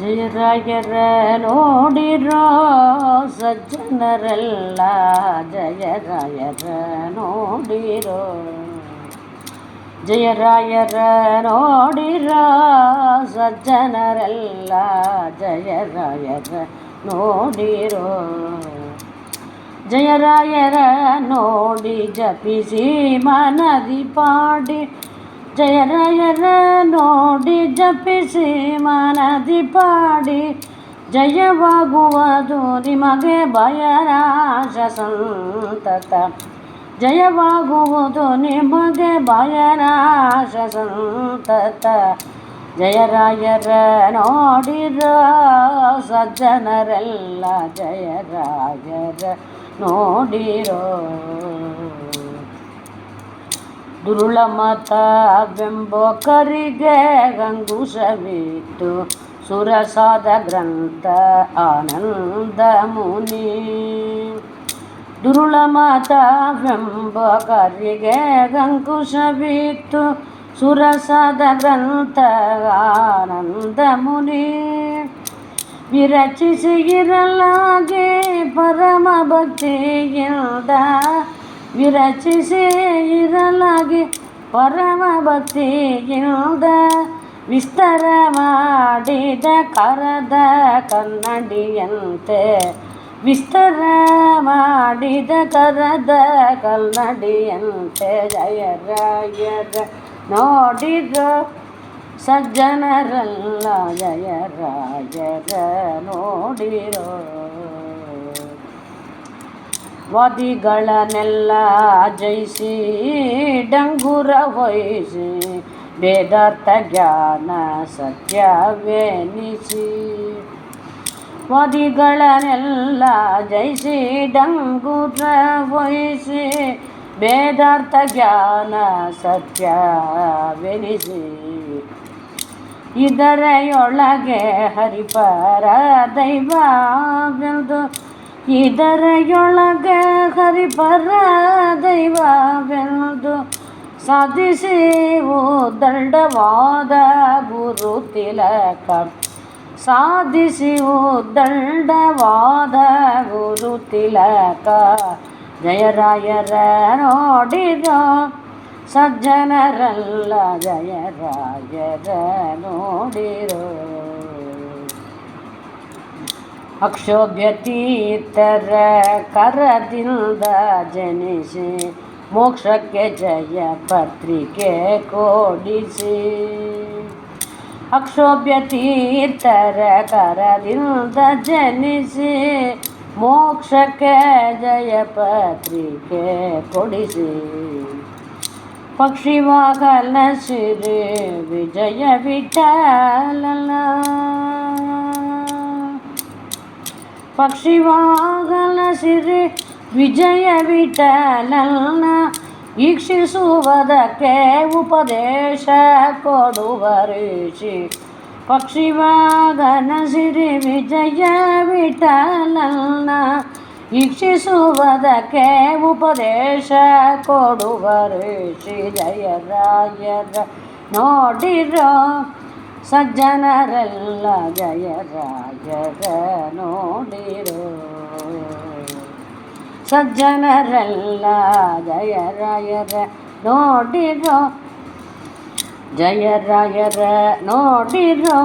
ಜಯರಾಯರ ನೋಡಿರೋ ಸಜ್ಜನರೆಲ್ಲ, ಜಯರಾಯರ ನೋಡಿರೋ. ಜಯರಾಯರ ನೋಡಿರೋ ಸಜ್ಜನರೆಲ್ಲ, ಜಯರಾಯರ ನೋಡಿರೋ. ಜಯರಾಯರ ನೋಡಿ ಜಪಿಸಿ ಮನದಿ ಪಾಡಿ, ಜಯರಾಯರ ನೋಡಿ ಜಪಿಸಿ ಮನದಿ ಪಾಡಿ, ಜಯವಾಗುವುದು ನಿಮಗೆ ಭಯನಾಶ ಸಂತತ. ಜಯವಾಗುವುದು ನಿಮಗೆ ಭಯನಾಶ ಸಂತತ. ಜಯರಾಯರ ನೋಡಿರೋ ಸಜ್ಜನರೆಲ್ಲ, ಜಯರಾಯರ ನೋಡಿರೋ. ದುರುಳ ಮತವೆಂಬೊಕರಿಗೆ ಗಂಗುಷವಿತ್ತು, ಸುರಸಾದ ಗ್ರಂಥ ಆನಂದ ಮುನಿ. ದುರುಳ ಮತವೆಂಬೊಕರಿಗೆ ಗಂಗುಷವಿತ್ತು, ಸುರಸಾದ ಗ್ರಂಥ ಆನಂದ ಮುನಿ. ವಿರಚಿಸಿ ಇರಲಾಗಿ ಪರಮ ಭಕ್ತಿಯಿಂದ, ವಿರಚಿಸಿ ಇರಲಾಗಿ ಪರಮ ಭಕ್ತಿಯಿಂದ, ವಿಸ್ತಾರ ಮಾಡಿದ ಕರದ ಕನ್ನಡಿಯಂತೆ, ವಿಸ್ತಾರ ಮಾಡಿದ ಕರದ ಕನ್ನಡಿಯಂತೆ. ಜಯರಾಯರ ನೋಡಿರೋ ಸಜ್ಜನರೆಲ್ಲ, ಜಯರಾಯರ ನೋಡಿರೋ. ವಾದಿಗಳನ್ನೆಲ್ಲ ಜಯಿಸಿ ಡಂಗುರ ವಹಿಸಿ, ವೇದಾರ್ಥ ಜ್ಞಾನ ಸತ್ಯವೆನಿಸಿ. ವಾದಿಗಳನ್ನೆಲ್ಲ ಜಯಿಸಿ ಡಂಗುರ ವಹಿಸಿ, ವೇದಾರ್ಥ ಜ್ಞಾನ ಸತ್ಯವೆನಿಸಿ. ಇದರೆಯೊಳಗೆ ಹರಿಪರ ದೈವವೆಂದು, ಇದರೆಯೊಳಗೆ ಹರಿಪರ ದೈವವೆಂದು ಸಾಧಿಸಿ ಉದ್ದಂಡವಾದ ಗುರು ತಿಲಕ. ಸಾಧಿಸಿ ಉದ್ದಂಡವಾದ ಗುರು ತಿಲಕ. ಜಯರಾಯರ ನೋಡಿರೋ ಸಜ್ಜನರೆಲ್ಲ, ಜಯರಾಯರ ನೋಡಿರೋ. ಅಕ್ಷೋಭ್ಯ ತೀರ್ಥರ ಕರದಿಂದ ಜನಿಸಿ, ಮೋಕ್ಷಕ್ಕೆ ಜಯ ಪತ್ರಿಕೆ ಕೊಡಿಸಿ. ಅಕ್ಷೋಭ್ಯ ತೀರ್ಥರ ಕರದಿಂದ ಜನಿಸಿ, ಮೋಕ್ಷಕ್ಕೆ ಜಯ ಪತ್ರಿಕೆ ಕೊಡಿಸಿ. ಪಕ್ಷಿವಾಗಲ ಸಿರಿ ವಿಜಯ ವಿಠಲನ, ಪಕ್ಷಿವಾಗಲ ಸಿರಿ ವಿಜಯ ವಿಠಲನ. ಈಕ್ಷಿಸುವುದಕ್ಕೆ ಉಪದೇಶ ಕೊಡುವ ಋಷಿ, ಪಕ್ಷಿವಾಗಲ ಸಿರಿ ವಿಜಯ ವಿಠಲನ. ಈಕ್ಷಿಸುವುದಕ್ಕೆ ಉಪದೇಶ ಕೊಡುವ ಋಷಿ. ಜಯರಾಯರ ನೋಡಿರೋ ಸಜ್ಜನರೆಲ್ಲ, ಜಯರಾಯರ ನೋಡಿರೋ. ಸಜ್ಜನರೆಲ್ಲ ಜಯರಾಯರ ನೋಡಿರೋ, ಜಯರಾಯರ ನೋಡಿರೋ.